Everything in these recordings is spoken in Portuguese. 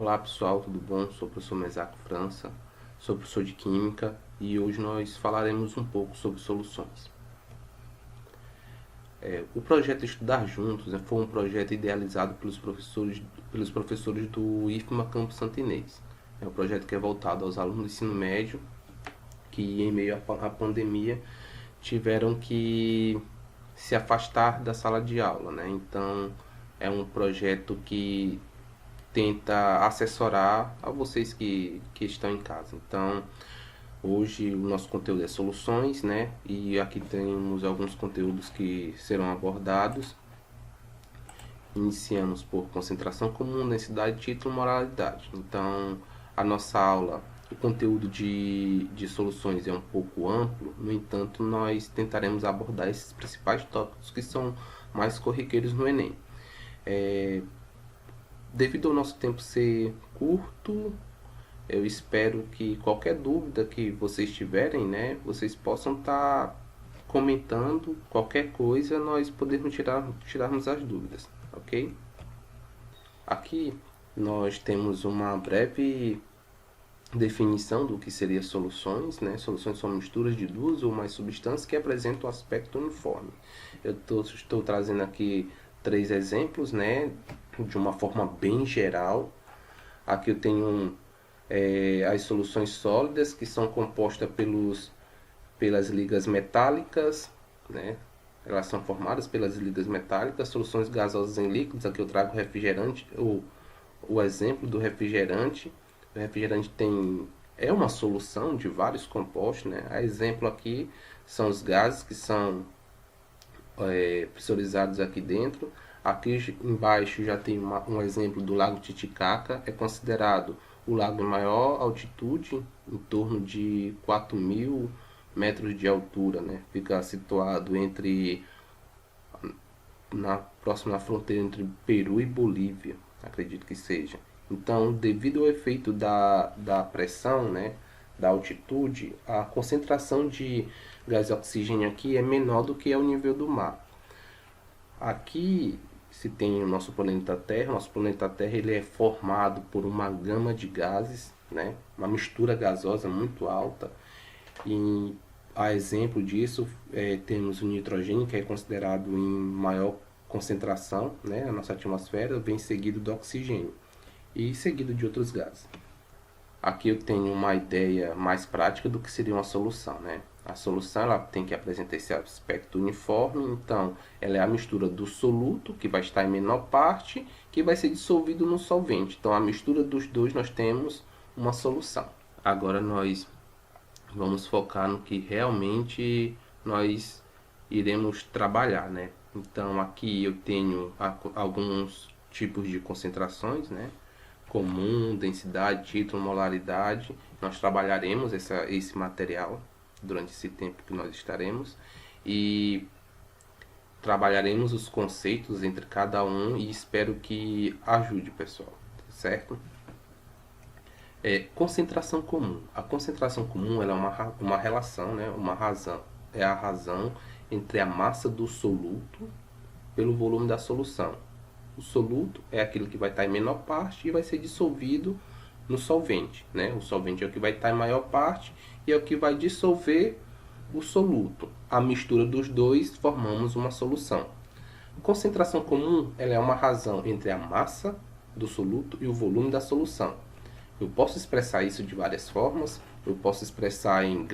Olá pessoal, tudo bom? Sou o professor Mesaco França, sou professor de Química e hoje nós falaremos um pouco sobre soluções. O projeto Estudar Juntos foi um projeto idealizado pelos professores do IFMA Campus Santo Inês. É um projeto que é voltado aos alunos do ensino médio que em meio à pandemia tiveram que se afastar da sala de aula, né? Então é um projeto que tenta assessorar a vocês que estão em casa. Então, hoje o nosso conteúdo é soluções, né? E aqui temos alguns conteúdos que serão abordados. Iniciamos por concentração comum, densidade, título, moralidade. Então, a nossa aula, o conteúdo de soluções é um pouco amplo, no entanto, nós tentaremos abordar esses principais tópicos que são mais corriqueiros no Enem. Devido ao nosso tempo ser curto, eu espero que qualquer dúvida que vocês tiverem, né, vocês possam estar comentando qualquer coisa, nós podermos tirarmos as dúvidas, ok? Aqui nós temos uma breve definição do que seria soluções, né? Soluções são misturas de duas ou mais substâncias que apresentam um aspecto uniforme. Eu estou trazendo aqui 3 exemplos, né? De uma forma bem geral. Aqui eu tenho as soluções sólidas, que são compostas pelas ligas metálicas, né? Elas são formadas pelas ligas metálicas. Soluções gasosas em líquidos, aqui eu trago o refrigerante, o exemplo do refrigerante. O refrigerante é uma solução de vários compostos, né? A exemplo aqui são os gases que são pressurizados aqui dentro. Aqui embaixo já tem um exemplo do Lago Titicaca. É considerado o lago de maior altitude, em torno de 4.000 metros de altura, né? Fica situado próximo à fronteira entre Peru e Bolívia, acredito que seja. Então, devido ao efeito da pressão, né, da altitude, a concentração de gás de oxigênio aqui é menor do que ao nível do mar. Aqui se tem o nosso planeta Terra. O nosso planeta Terra ele é formado por uma gama de gases, né, uma mistura gasosa muito alta. E a exemplo disso, temos o nitrogênio, que é considerado em maior concentração, né, na nossa atmosfera, vem seguido do oxigênio e seguido de outros gases. Aqui eu tenho uma ideia mais prática do que seria uma solução, né? A solução ela tem que apresentar esse aspecto uniforme, então ela é a mistura do soluto, que vai estar em menor parte, que vai ser dissolvido no solvente. Então a mistura dos dois nós temos uma solução. Agora nós vamos focar no que realmente nós iremos trabalhar, né? Então aqui eu tenho alguns tipos de concentrações, né? Comum, densidade, título, molaridade. Nós trabalharemos esse material durante esse tempo que nós estaremos e trabalharemos os conceitos entre cada um e espero que ajude, pessoal, certo? Concentração comum. A concentração comum ela é uma relação, né? Uma razão. É a razão entre a massa do soluto pelo volume da solução. O soluto é aquilo que vai estar em menor parte e vai ser dissolvido no solvente, né? O solvente é o que vai estar em maior parte e é o que vai dissolver o soluto. A mistura dos dois formamos uma solução. Concentração comum ela é uma razão entre a massa do soluto e o volume da solução. Eu posso expressar isso de várias formas. Eu posso expressar em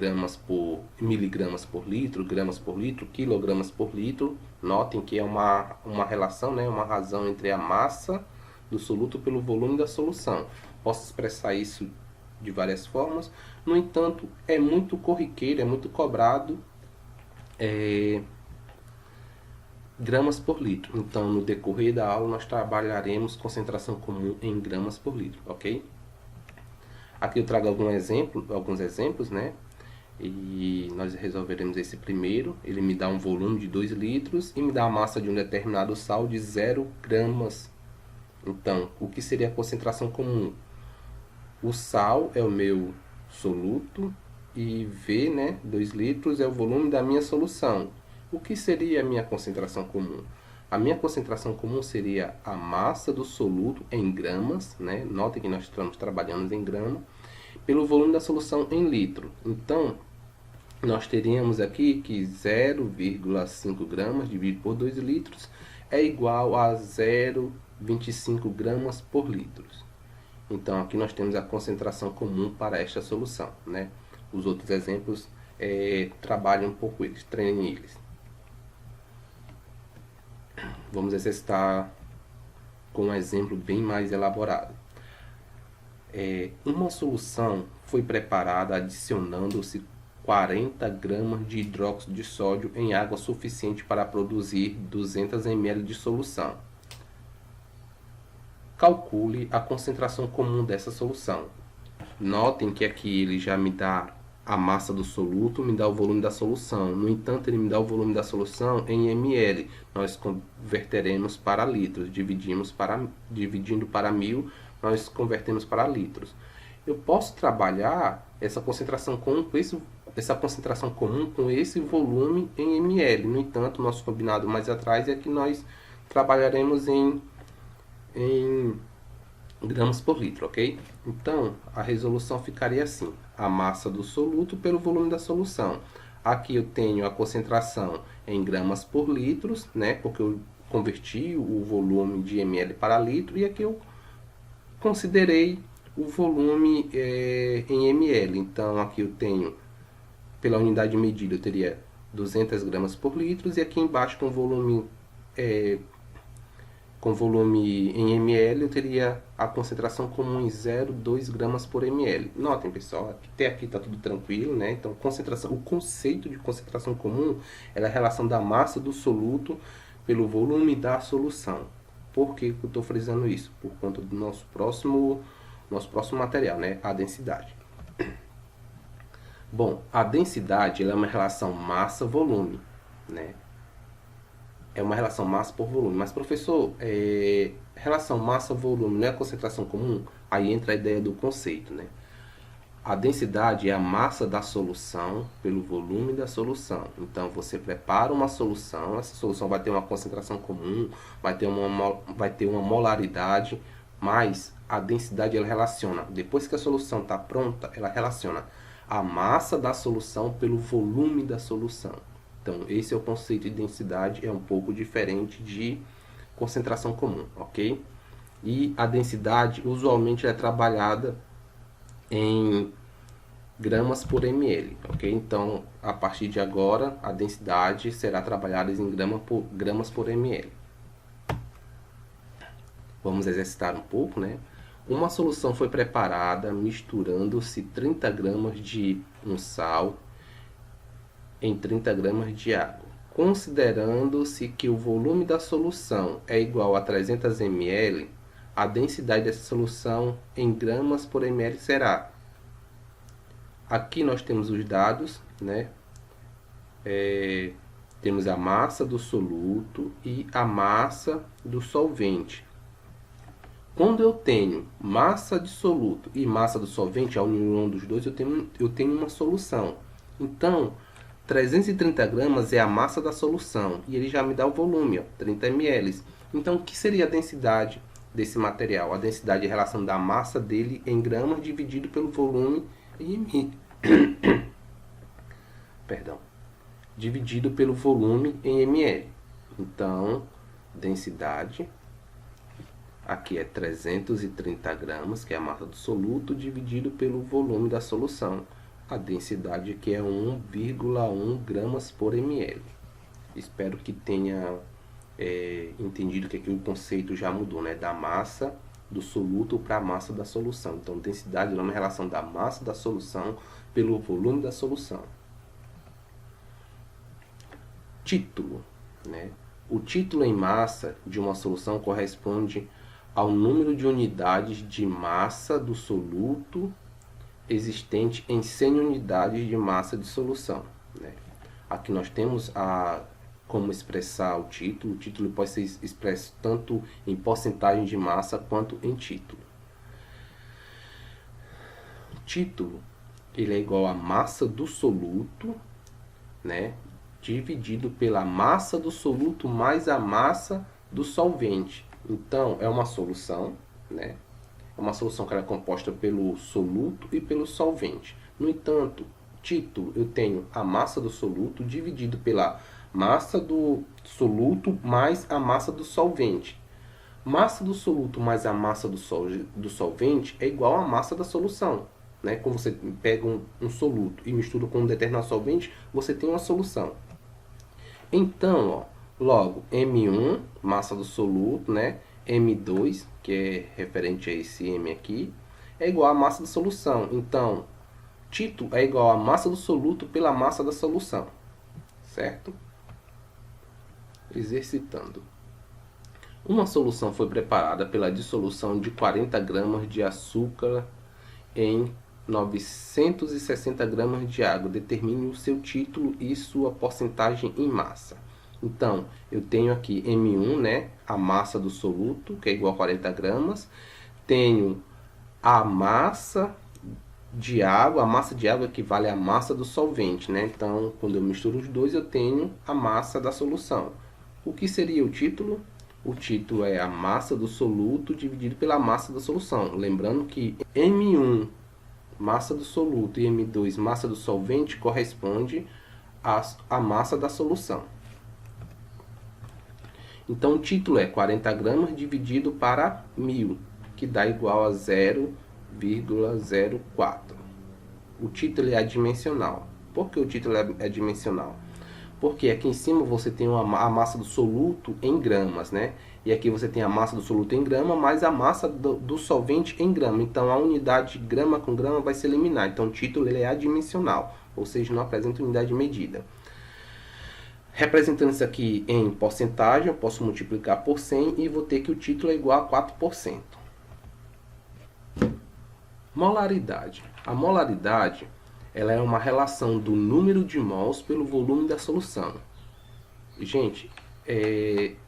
miligramas por litro, gramas por litro, quilogramas por litro. Notem que é uma relação, né? Uma razão entre a massa do soluto pelo volume da solução. Posso expressar isso de várias formas. No entanto, é muito corriqueiro, é muito cobrado gramas por litro. Então, no decorrer da aula, nós trabalharemos concentração comum em gramas por litro, ok? Aqui eu trago alguns exemplos, né? E nós resolveremos esse primeiro. Ele me dá um volume de 2 litros e me dá a massa de um determinado sal de 0 gramas. Então, o que seria a concentração comum? O sal é o meu soluto e V, né, 2 litros, é o volume da minha solução. O que seria a minha concentração comum? A minha concentração comum seria a massa do soluto em gramas, né? Notem que nós estamos trabalhando em grama, pelo volume da solução em litro. Então, nós teríamos aqui que 0,5 gramas dividido por 2 litros é igual a 0,25 gramas por litro. Então, aqui nós temos a concentração comum para esta solução, né? Os outros exemplos trabalhem um pouco eles, treinem eles. Vamos exercitar com um exemplo bem mais elaborado. Uma solução foi preparada adicionando-se 40 gramas de hidróxido de sódio em água suficiente para produzir 200 ml de solução. Calcule a concentração comum dessa solução. Notem que aqui ele já me dá a massa do soluto, me dá o volume da solução. No entanto, ele me dá o volume da solução em ml. Nós converteremos para litros. Dividindo para 1000, nós convertemos para litros. Eu posso trabalhar essa concentração comum com esse volume em ml. No entanto, o nosso combinado mais atrás é que nós trabalharemos em gramas por litro, ok? Então, a resolução ficaria assim: a massa do soluto pelo volume da solução. Aqui eu tenho a concentração em gramas por litros, né? Porque eu converti o volume de ml para litro, e aqui eu considerei o volume em ml. Então, aqui eu tenho, pela unidade de medida, eu teria 200 gramas por litro, e aqui embaixo com volume em ml, eu teria a concentração comum em 0,2 gramas por ml. Notem, pessoal, até aqui está tudo tranquilo, né? Então, o conceito de concentração comum é a relação da massa do soluto pelo volume da solução. Por que eu estou frisando isso? Por conta do nosso próximo material, né? A densidade. Bom, a densidade ela é uma relação massa-volume, né? É uma relação massa por volume. Mas, professor, relação massa-volume não é a concentração comum? Aí entra a ideia do conceito, né? A densidade é a massa da solução pelo volume da solução. Então, você prepara uma solução, essa solução vai ter uma concentração comum, vai ter uma molaridade, mas a densidade ela relaciona. Depois que a solução está pronta, ela relaciona a massa da solução pelo volume da solução. Então, esse é o conceito de densidade, é um pouco diferente de concentração comum, ok? E a densidade, usualmente, é trabalhada em gramas por ml, ok? Então, a partir de agora, a densidade será trabalhada em gramas por ml. Vamos exercitar um pouco, né? Uma solução foi preparada misturando-se 30 gramas de um sal em 30 gramas de água. Considerando-se que o volume da solução é igual a 300 ml, a densidade dessa solução em gramas por ml será. Aqui nós temos os dados, né? Temos a massa do soluto e a massa do solvente. Quando eu tenho massa de soluto e massa do solvente, a união dos dois, eu tenho uma solução. Então, 330 gramas é a massa da solução e ele já me dá o volume, ó, 30 ml. Então, o que seria a densidade desse material? A densidade é a relação da massa dele em gramas dividido pelo volume em ml. Perdão. Dividido pelo volume em ml. Então, densidade, aqui é 330 gramas, que é a massa do soluto, dividido pelo volume da solução. A densidade aqui é 1,1 gramas por ml. Espero que tenha entendido que aqui o conceito já mudou, né? Da massa do soluto para a massa da solução. Então, densidade é uma relação da massa da solução pelo volume da solução. Título, né? O título em massa de uma solução corresponde ao número de unidades de massa do soluto existente em 100 unidades de massa de solução, né? Aqui nós temos como expressar o título. O título pode ser expresso tanto em porcentagem de massa quanto em título. O título ele é igual à massa do soluto, né? dividido pela massa do soluto mais a massa do solvente. Então, é uma solução, né? É uma solução que ela é composta pelo soluto e pelo solvente. No entanto, título, eu tenho a massa do soluto dividido pela massa do soluto mais a massa do solvente. Massa do soluto mais a massa do solvente é igual à massa da solução. Né? Quando você pega um soluto e mistura com um determinado solvente, você tem uma solução. Então, ó, logo, M1, massa do soluto, né? M2, que é referente a esse M aqui, é igual à massa da solução. Então, título é igual à massa do soluto pela massa da solução. Certo? Exercitando. Uma solução foi preparada pela dissolução de 40 gramas de açúcar em 960 gramas de água. Determine o seu título e sua porcentagem em massa. Então, eu tenho aqui M1, né, a massa do soluto, que é igual a 40 gramas. Tenho a massa de água. A massa de água equivale à massa do solvente, né? Então, quando eu misturo os dois, eu tenho a massa da solução. O que seria o título? O título é a massa do soluto dividido pela massa da solução. Lembrando que M1, massa do soluto, e M2, massa do solvente, corresponde à massa da solução. Então, o título é 40 gramas dividido para 1000, que dá igual a 0,04. O título é adimensional. Por que o título é adimensional? Porque aqui em cima você tem a massa do soluto em gramas, né? E aqui você tem a massa do soluto em grama, mais a massa do solvente em grama. Então, a unidade grama com grama vai se eliminar. Então, o título ele é adimensional, ou seja, não apresenta unidade de medida. Representando isso aqui em porcentagem, eu posso multiplicar por 100 e vou ter que o título é igual a 4%. Molaridade. A molaridade ela é uma relação do número de mols pelo volume da solução. Gente,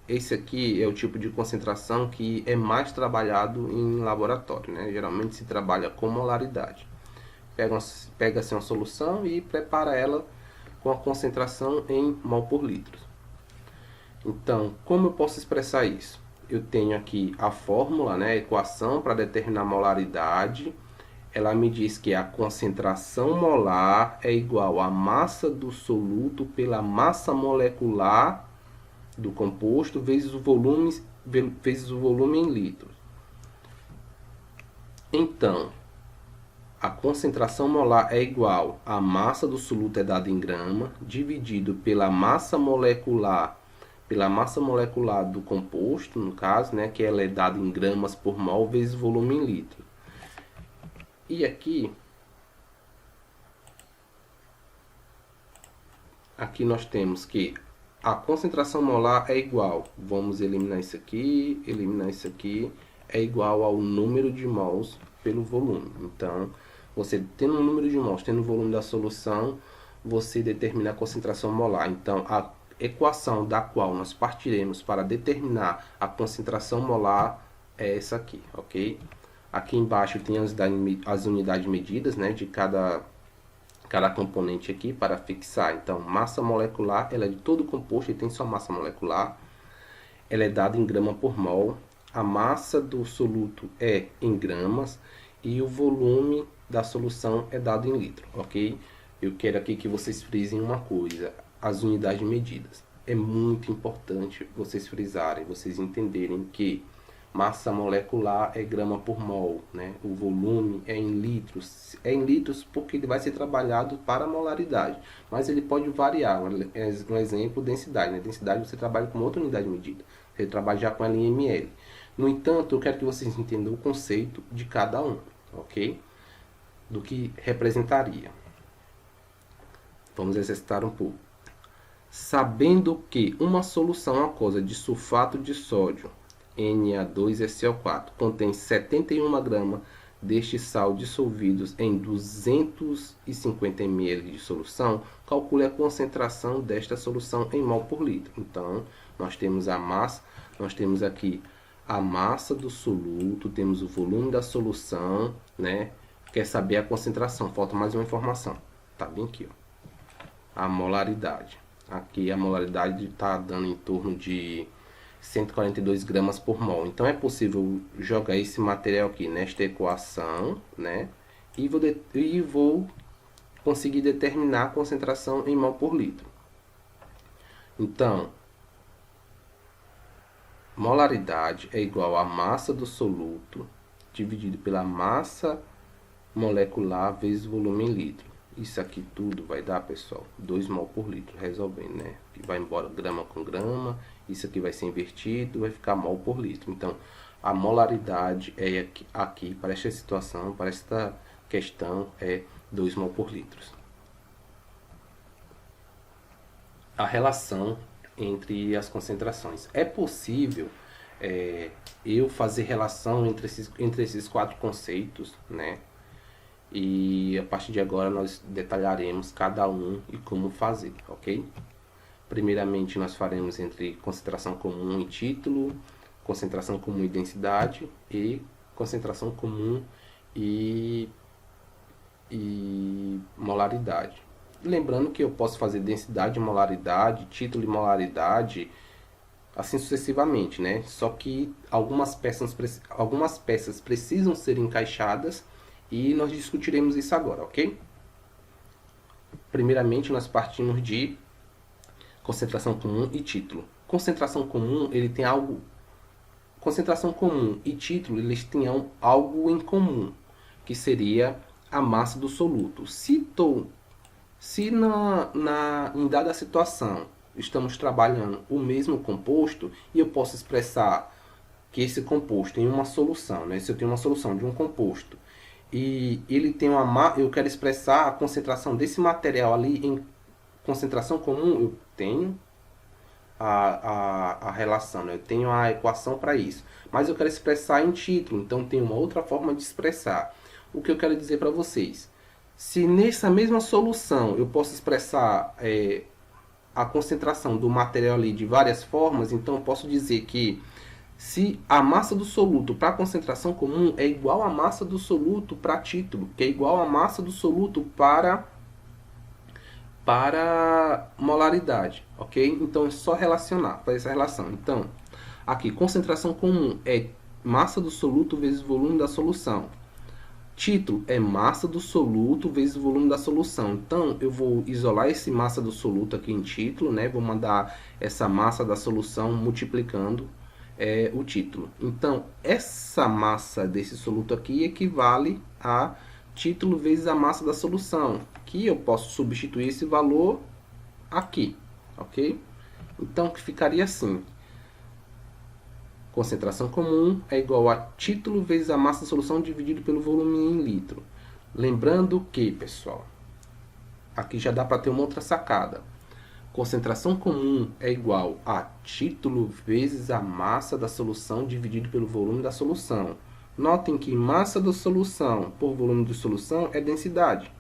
esse aqui é o tipo de concentração que é mais trabalhado em laboratório, né? Geralmente se trabalha com molaridade. Pega-se uma solução e prepara ela com a concentração em mol por litro. Então, como eu posso expressar isso? Eu tenho aqui a fórmula, né, a equação para determinar a molaridade. Ela me diz que a concentração molar é igual à massa do soluto pela massa molecular do composto vezes o volume em litros. Então, a concentração molar é igual à massa do soluto é dada em grama, dividido pela massa molecular do composto, no caso, né, que ela é dada em gramas por mol, vezes o volume em litro. E aqui nós temos que a concentração molar é igual, vamos eliminar isso aqui, é igual ao número de mols pelo volume. Então, você tendo um número de mols, tendo o volume da solução, você determina a concentração molar. Então, a equação da qual nós partiremos para determinar a concentração molar é essa aqui, ok? Aqui embaixo tem as unidades medidas, né, de cada componente aqui para fixar. Então, massa molecular, ela é de todo composto e tem sua massa molecular. Ela é dada em grama por mol. A massa do soluto é em gramas e o volume da solução é dado em litro, ok? Eu quero aqui que vocês frisem uma coisa, as unidades medidas. É muito importante vocês frisarem, vocês entenderem que massa molecular é grama por mol, né? O volume é em litros. É em litros porque ele vai ser trabalhado para a molaridade, mas ele pode variar. Um exemplo, densidade. Né? Densidade você trabalha com outra unidade de medida. Você trabalha já com ela em ml. No entanto, eu quero que vocês entendam o conceito de cada um, ok? Do que representaria. Vamos exercitar um pouco. Sabendo que uma solução aquosa de sulfato de sódio Na2SO4 contém 71 gramas deste sal dissolvidos em 250 ml de solução, calcule a concentração desta solução em mol por litro. Então, nós temos a massa, nós temos aqui a massa do soluto, temos o volume da solução, né? Quer saber a concentração? Falta mais uma informação. Tá bem aqui, ó. A molaridade. Aqui a molaridade está dando em torno de 142 gramas por mol. Então é possível jogar esse material aqui nesta equação, né? E vou conseguir determinar a concentração em mol por litro. Então, molaridade é igual a massa do soluto dividido pela massa molecular vezes volume em litro. Isso aqui tudo vai dar, pessoal, 2 mol por litro, resolvendo, né? Que vai embora grama com grama, isso aqui vai ser invertido, vai ficar mol por litro. Então, a molaridade é aqui para esta situação, para esta questão, é 2 mol por litro. A relação entre as concentrações. É possível eu fazer relação entre esses 4 conceitos, né? E a partir de agora nós detalharemos cada um e como fazer, ok? Primeiramente nós faremos entre concentração comum e título, concentração comum e densidade e concentração comum e molaridade. Lembrando que eu posso fazer densidade e molaridade, título e molaridade, assim sucessivamente, né? Só que algumas peças precisam ser encaixadas e nós discutiremos isso agora, ok? Primeiramente, nós partimos de concentração comum e título. Concentração comum, ele tem algo... Concentração comum e título, eles têm algo em comum, que seria a massa do soluto. Se em dada situação estamos trabalhando o mesmo composto e eu posso expressar que esse composto tem uma solução, né? Se eu tenho uma solução de um composto e ele tem eu quero expressar a concentração desse material ali em concentração comum, eu tenho a relação, né? Eu tenho a equação para isso, mas eu quero expressar em título, então tem uma outra forma de expressar. O que eu quero dizer para vocês, se nessa mesma solução eu posso expressar a concentração do material ali de várias formas, então eu posso dizer que se a massa do soluto para concentração comum é igual à massa do soluto para título, que é igual à massa do soluto para molaridade, ok? Então é só relacionar, fazer essa relação. Então, aqui, concentração comum é massa do soluto vezes volume da solução. Título é massa do soluto vezes o volume da solução. Então, eu vou isolar esse massa do soluto aqui em título, né? Vou mandar essa massa da solução multiplicando o título. Então, essa massa desse soluto aqui equivale a título vezes a massa da solução, que eu posso substituir esse valor aqui, ok? Então, que ficaria assim. Concentração comum é igual a título vezes a massa da solução dividido pelo volume em litro. Lembrando que, pessoal, aqui já dá para ter uma outra sacada. Concentração comum é igual a título vezes a massa da solução dividido pelo volume da solução. Notem que massa da solução por volume de solução é densidade,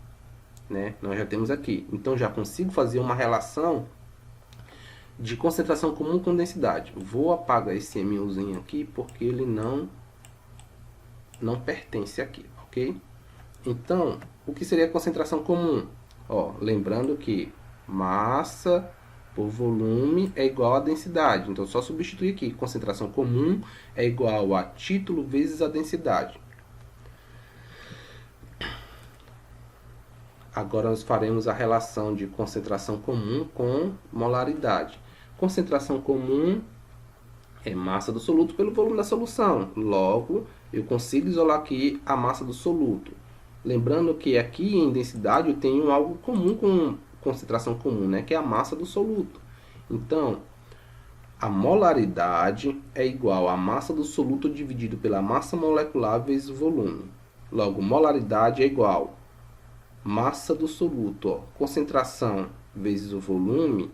né? Nós já temos aqui. Então, já consigo fazer uma relação de concentração comum com densidade. Vou apagar esse MUzinho aqui porque ele não pertence aqui, ok? Então, o que seria a concentração comum? Ó, lembrando que massa por volume é igual a densidade. Então, só substituir aqui. Concentração comum é igual a título vezes a densidade. Agora, nós faremos a relação de concentração comum com molaridade. Concentração comum é massa do soluto pelo volume da solução. Logo, eu consigo isolar aqui a massa do soluto. Lembrando que aqui em densidade eu tenho algo comum com concentração comum, né? Que é a massa do soluto. Então, a molaridade é igual à massa do soluto dividido pela massa molecular vezes o volume. Logo, molaridade é igual massa do soluto, ó, concentração vezes o volume,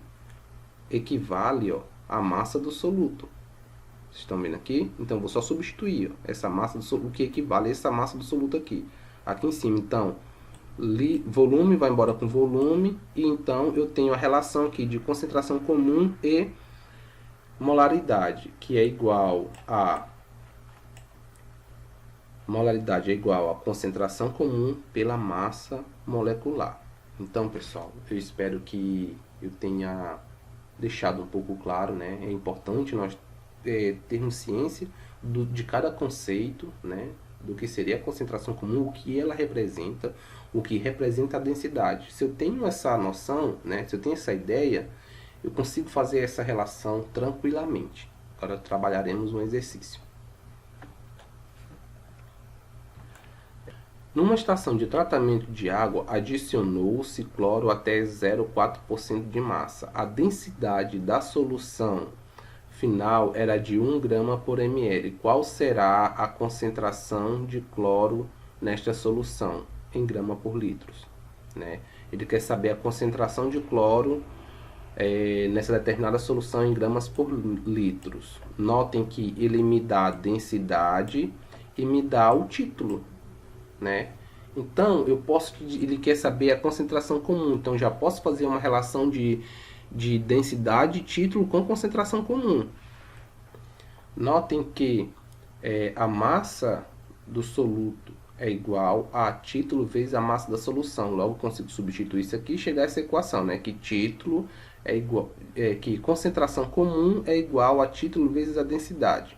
equivale, ó, à massa do soluto. Vocês estão vendo aqui? Então, vou só substituir, ó, essa massa do soluto, o que equivale a essa massa do soluto aqui. Aqui em cima, então, volume vai embora com volume, e então eu tenho a relação aqui de concentração comum e molaridade, que é igual a... Molaridade é igual a concentração comum pela massa molecular. Então, pessoal, eu espero que eu tenha deixado um pouco claro, né? É importante nós termos ciência de cada conceito, né? Do que seria a concentração comum, o que ela representa, o que representa a densidade. Se eu tenho essa noção, né? Se eu tenho essa ideia, eu consigo fazer essa relação tranquilamente. Agora trabalharemos um exercício. Numa estação de tratamento de água, adicionou-se cloro até 0,4% de massa. A densidade da solução final era de 1 grama por ml. Qual será a concentração de cloro nesta solução em grama por litros? Né? Ele quer saber a concentração de cloro nessa determinada solução em gramas por litros. Notem que ele me dá a densidade e me dá o título, né? Então, ele quer saber a concentração comum. Então, já posso fazer uma relação de densidade título com concentração comum. Notem que a massa do soluto é igual a título vezes a massa da solução. Logo, consigo substituir isso aqui e chegar a essa equação, né? Que título é igual, que concentração comum é igual a título vezes a densidade.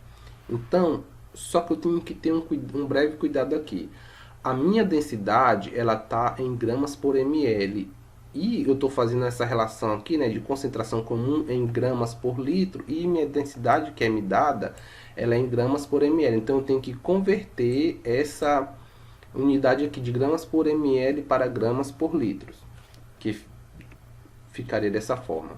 Então, só que eu tenho que ter um breve cuidado aqui. A minha densidade, ela está em gramas por ml. E eu estou fazendo essa relação aqui, né, de concentração comum em gramas por litro. E minha densidade que é me dada, ela é em gramas por ml. Então, eu tenho que converter essa unidade aqui de gramas por ml para gramas por litros. Que ficaria dessa forma.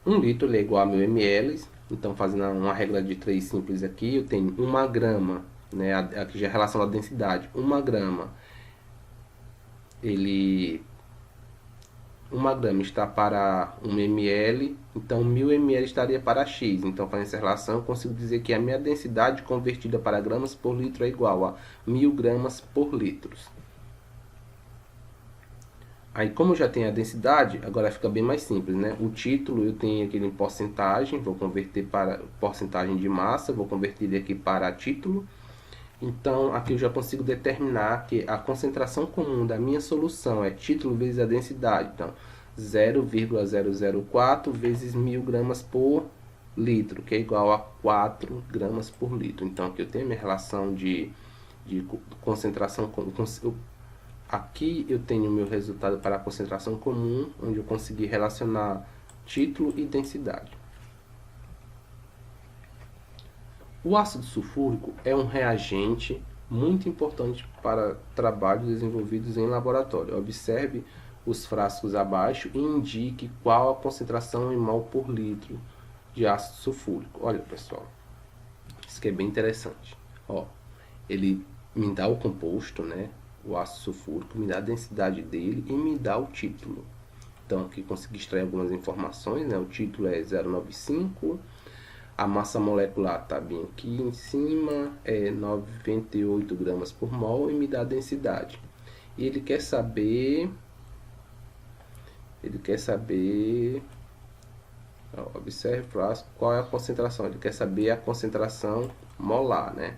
1 litro é igual a 1000 ml. Então, fazendo uma regra de 3 simples aqui, eu tenho 1 grama. Né, aqui já é a relação da densidade. 1 grama, 1 grama está para 1 ml, então 1000 ml estaria para X. Então, fazendo essa relação, eu consigo dizer que a minha densidade convertida para gramas por litro é igual a 1000 gramas por litro. Aí, como eu já tenho a densidade, agora fica bem mais simples, né? O título eu tenho aqui em porcentagem, vou converter para porcentagem de massa, vou converter ele aqui para título. Então, aqui eu já consigo determinar que a concentração comum da minha solução é título vezes a densidade. Então, 0,004 vezes 1000 gramas por litro, que é igual a 4 gramas por litro. Então, aqui eu tenho a minha relação de concentração. Aqui eu tenho o meu resultado para a concentração comum, onde eu consegui relacionar título e densidade. O ácido sulfúrico é um reagente muito importante para trabalhos desenvolvidos em laboratório. Observe os frascos abaixo e indique qual a concentração em mol por litro de ácido sulfúrico. Olha, pessoal, isso que é bem interessante. Ó, ele me dá o composto, né? O ácido sulfúrico, me dá a densidade dele e me dá o título. Então, aqui consegui extrair algumas informações, né? O título é 0,95. A massa molecular está bem aqui em cima, é 98 gramas por mol e me dá a densidade. E ele quer saber, observe qual é a concentração. Ele quer saber a concentração molar, né?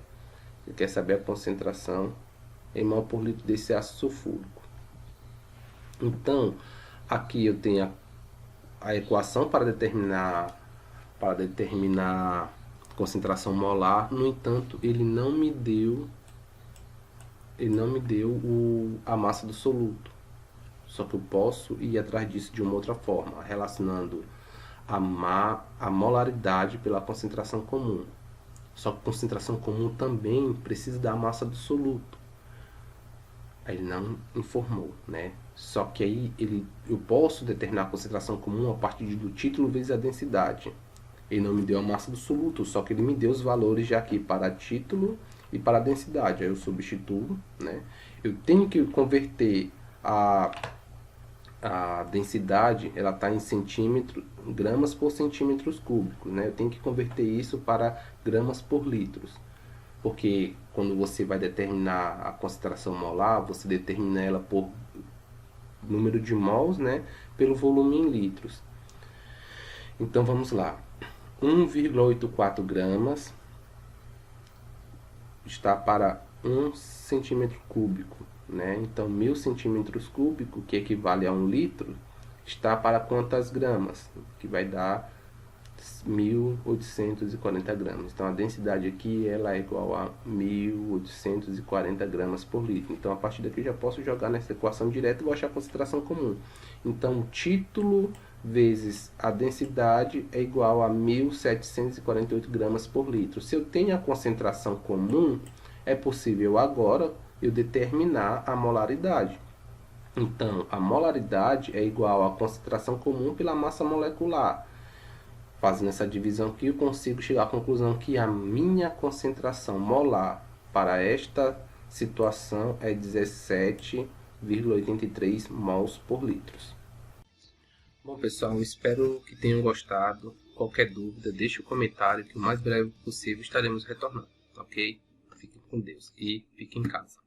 Ele quer saber a concentração em mol por litro desse ácido sulfúrico. Então, aqui eu tenho a equação para determinar concentração molar. No entanto, ele não me deu a massa do soluto. Só que eu posso ir atrás disso de uma outra forma, relacionando a molaridade pela concentração comum. Só que a concentração comum também precisa da massa do soluto. Aí ele não informou, né? Só que aí eu posso determinar a concentração comum a partir do título vezes a densidade. Ele não me deu a massa do soluto, só que ele me deu os valores já aqui para título e para a densidade. Aí eu substituo, né? Eu tenho que converter a densidade, ela está em gramas por centímetros cúbicos, né? Eu tenho que converter isso para gramas por litros. Porque quando você vai determinar a concentração molar, você determina ela por número de mols, né? Pelo volume em litros. Então vamos lá. 1,84 gramas está para 1 centímetro cúbico, né? Então 1000 centímetros cúbicos, que equivale a 1 litro, está para quantas gramas? Que vai dar 1.840 gramas. Então a densidade aqui ela é igual a 1.840 gramas por litro. Então a partir daqui eu já posso jogar nessa equação direta e vou achar a concentração comum. Então o título vezes a densidade é igual a 1.748 gramas por litro. Se eu tenho a concentração comum, é possível agora eu determinar a molaridade. Então a molaridade é igual à concentração comum pela massa molecular. Fazendo essa divisão aqui, eu consigo chegar à conclusão que a minha concentração molar para esta situação é 17,83 mols por litro. Bom, pessoal, espero que tenham gostado. Qualquer dúvida, deixe um comentário que o mais breve possível estaremos retornando, ok? Fiquem com Deus e fiquem em casa.